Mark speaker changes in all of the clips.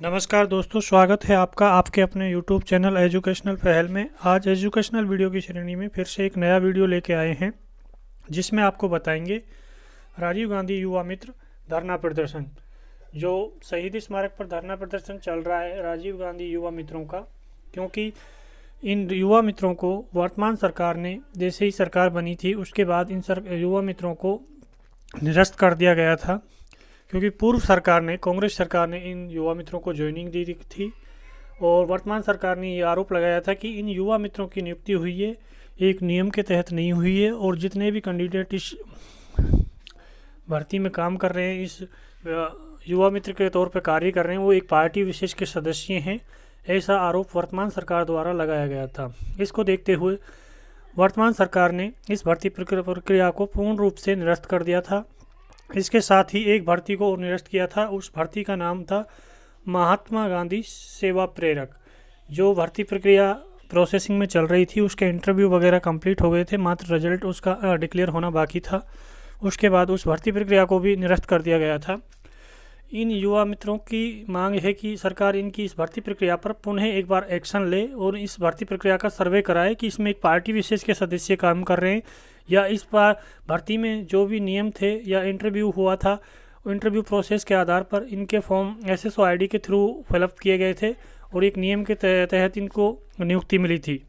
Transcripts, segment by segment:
Speaker 1: नमस्कार दोस्तों, स्वागत है आपका आपके अपने YouTube चैनल एजुकेशनल पहल में। आज एजुकेशनल वीडियो की श्रेणी में फिर से एक नया वीडियो लेके आए हैं, जिसमें आपको बताएंगे राजीव गांधी युवा मित्र धरना प्रदर्शन। जो शहीद स्मारक पर धरना प्रदर्शन चल रहा है राजीव गांधी युवा मित्रों का, क्योंकि इन युवा मित्रों को वर्तमान सरकार ने, जैसे ही सरकार बनी थी उसके बाद इन युवा मित्रों को निरस्त कर दिया गया था, क्योंकि पूर्व सरकार ने, कांग्रेस सरकार ने इन युवा मित्रों को ज्वाइनिंग दी थी और वर्तमान सरकार ने ये आरोप लगाया था कि इन युवा मित्रों की नियुक्ति हुई है एक नियम के तहत नहीं हुई है, और जितने भी कैंडिडेट इस भर्ती में काम कर रहे हैं, इस युवा मित्र के तौर पर कार्य कर रहे हैं, वो एक पार्टी विशेष के सदस्य हैं। ऐसा आरोप वर्तमान सरकार द्वारा लगाया गया था। इसको देखते हुए वर्तमान सरकार ने इस भर्ती प्रक्रिया को पूर्ण रूप से निरस्त कर दिया था। इसके साथ ही एक भर्ती को और निरस्त किया था। उस भर्ती का नाम था महात्मा गांधी सेवा प्रेरक। जो भर्ती प्रक्रिया प्रोसेसिंग में चल रही थी, उसके इंटरव्यू वगैरह कंप्लीट हो गए थे, मात्र रिजल्ट उसका डिक्लेयर होना बाकी था। उसके बाद उस भर्ती प्रक्रिया को भी निरस्त कर दिया गया था। इन युवा मित्रों की मांग है कि सरकार इनकी इस भर्ती प्रक्रिया पर पुनः एक बार एक्शन ले और इस भर्ती प्रक्रिया का सर्वे कराए कि इसमें एक पार्टी विशेष के सदस्य काम कर रहे हैं या इस बार भर्ती में जो भी नियम थे या इंटरव्यू हुआ था, इंटरव्यू प्रोसेस के आधार पर इनके फॉर्म SSO ID के थ्रू फिलअप किए गए थे और एक नियम के तहत इनको नियुक्ति मिली थी,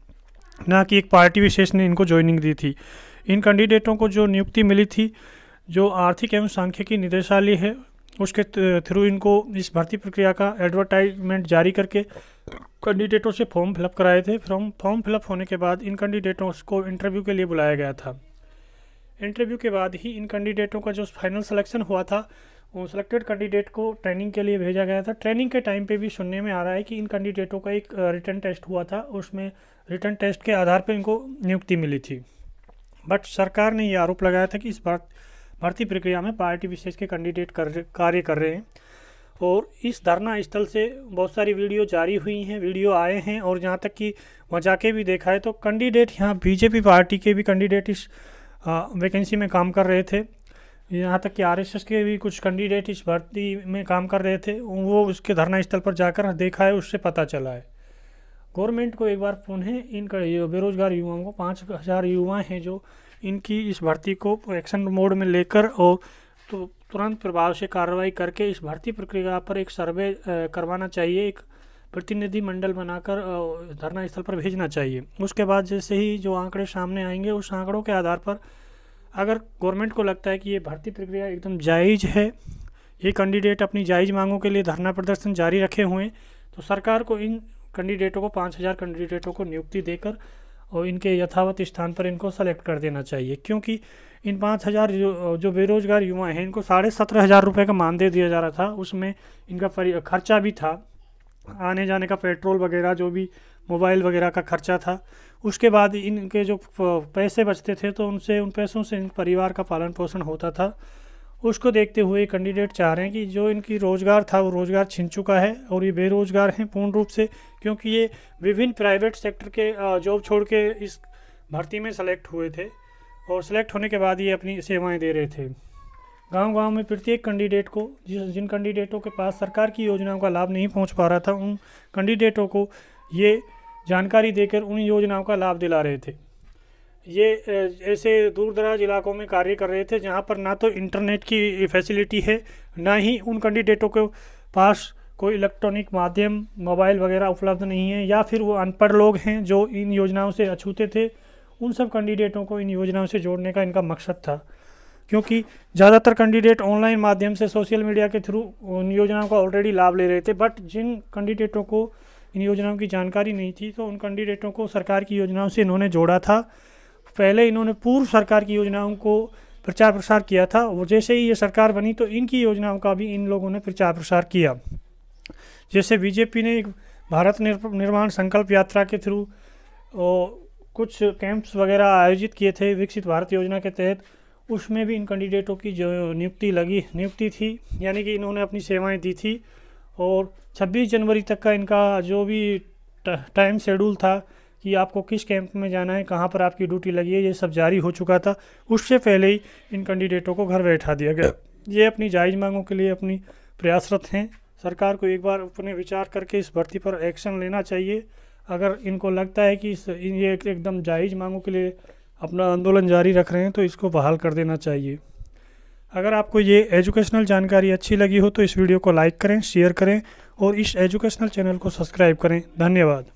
Speaker 1: ना कि एक पार्टी विशेष ने इनको ज्वाइनिंग दी थी। इन कैंडिडेटों को जो नियुक्ति मिली थी, जो आर्थिक एवं सांख्यिकी निदेशालय है, उसके थ्रू इनको इस भर्ती प्रक्रिया का एडवर्टाइजमेंट जारी करके कैंडिडेटों से फॉर्म फिलअप कराए थे। फॉर्म फिलअप होने के बाद इन कैंडिडेटों को इंटरव्यू के लिए बुलाया गया था। इंटरव्यू के बाद ही इन कैंडिडेटों का जो फाइनल सिलेक्शन हुआ था, वो सिलेक्टेड कैंडिडेट को ट्रेनिंग के लिए भेजा गया था। ट्रेनिंग के टाइम पे भी सुनने में आ रहा है कि इन कैंडिडेटों का एक रिटन टेस्ट हुआ था, उसमें रिटन टेस्ट के आधार पर इनको नियुक्ति मिली थी। बट सरकार ने ये आरोप लगाया था कि इस भर्ती प्रक्रिया में पार्टी विशेष के कैंडिडेट कार्य कर रहे हैं। और इस धरना स्थल से बहुत सारी वीडियो जारी हुई हैं, वीडियो आए हैं, और जहाँ तक कि वहाँ जाके भी देखा है तो कैंडिडेट यहाँ बीजेपी पार्टी के भी कैंडिडेट इस वैकेंसी में काम कर रहे थे। यहाँ तक कि RSS के भी कुछ कैंडिडेट इस भर्ती में काम कर रहे थे। वो उसके धरना स्थल पर जाकर देखा है, उससे पता चला है। गवर्नमेंट को एक बार पुनः इन बेरोजगार युवाओं को 5000 युवा हैं जो इनकी इस भर्ती को एक्शन मोड में लेकर और तो तुरंत प्रभाव से कार्रवाई करके इस भर्ती प्रक्रिया पर एक सर्वे करवाना चाहिए, एक प्रतिनिधि मंडल बनाकर धरना स्थल पर भेजना चाहिए। उसके बाद जैसे ही जो आंकड़े सामने आएंगे, उस आंकड़ों के आधार पर अगर गवर्नमेंट को लगता है कि ये भर्ती प्रक्रिया एकदम जायज़ है, ये कैंडिडेट अपनी जायज़ मांगों के लिए धरना प्रदर्शन जारी रखे हुए हैं, तो सरकार को इन कैंडिडेटों को 5000 कैंडिडेटों को नियुक्ति देकर और इनके यथावत स्थान पर इनको सेलेक्ट कर देना चाहिए। क्योंकि इन 5000 जो बेरोजगार युवा हैं, इनको 17,500 रुपये का मानदेय दिया जा रहा था। उसमें इनका खर्चा भी था, आने जाने का, पेट्रोल वगैरह, जो भी मोबाइल वगैरह का खर्चा था। उसके बाद इनके जो पैसे बचते थे तो उन पैसों से इन परिवार का पालन पोषण होता था। उसको देखते हुए कैंडिडेट चाह रहे हैं कि जो इनकी रोज़गार था वो रोज़गार छिन चुका है और ये बेरोज़गार हैं पूर्ण रूप से, क्योंकि ये विभिन्न प्राइवेट सेक्टर के जॉब छोड़ के इस भर्ती में सेलेक्ट हुए थे और सेलेक्ट होने के बाद ये अपनी सेवाएं दे रहे थे। गांव-गांव में प्रत्येक कैंडिडेट को, जिन कैंडिडेटों के पास सरकार की योजनाओं का लाभ नहीं पहुंच पा रहा था, उन कैंडिडेटों को ये जानकारी देकर उन योजनाओं का लाभ दिला रहे थे। ये ऐसे दूर दराज इलाकों में कार्य कर रहे थे जहां पर ना तो इंटरनेट की फैसिलिटी है, ना ही उन कैंडिडेटों के पास कोई इलेक्ट्रॉनिक माध्यम, मोबाइल वगैरह उपलब्ध नहीं है, या फिर वो अनपढ़ लोग हैं जो इन योजनाओं से अछूते थे। उन सब कैंडिडेटों को इन योजनाओं से जोड़ने का इनका मकसद था, क्योंकि ज़्यादातर कैंडिडेट ऑनलाइन माध्यम से, सोशल मीडिया के थ्रू उन योजनाओं का ऑलरेडी लाभ ले रहे थे। बट जिन कैंडिडेटों को इन योजनाओं की जानकारी नहीं थी, तो उन कैंडिडेटों को सरकार की योजनाओं से इन्होंने जोड़ा था। पहले इन्होंने पूर्व सरकार की योजनाओं को प्रचार प्रसार किया था, वो जैसे ही ये सरकार बनी तो इनकी योजनाओं का भी इन लोगों ने प्रचार प्रसार किया। जैसे बीजेपी ने भारत निर्माण संकल्प यात्रा के थ्रू कुछ कैंप्स वगैरह आयोजित किए थे विकसित भारत योजना के तहत, उसमें भी इन कैंडिडेटों की जो नियुक्ति थी, यानी कि इन्होंने अपनी सेवाएं दी थी। और 26 जनवरी तक का इनका जो भी टाइम शेड्यूल था कि आपको किस कैंप में जाना है, कहाँ पर आपकी ड्यूटी लगी है, ये सब जारी हो चुका था। उससे पहले ही इन कैंडिडेटों को घर बैठा दिया गया। ये अपनी जायज़ मांगों के लिए अपनी प्रयासरत हैं। सरकार को एक बार अपने विचार करके इस भर्ती पर एक्शन लेना चाहिए। अगर इनको लगता है कि ये एकदम जायज़ मांगों के लिए अपना आंदोलन जारी रख रहे हैं तो इसको बहाल कर देना चाहिए। अगर आपको ये एजुकेशनल जानकारी अच्छी लगी हो तो इस वीडियो को लाइक करें, शेयर करें और इस एजुकेशनल चैनल को सब्सक्राइब करें। धन्यवाद।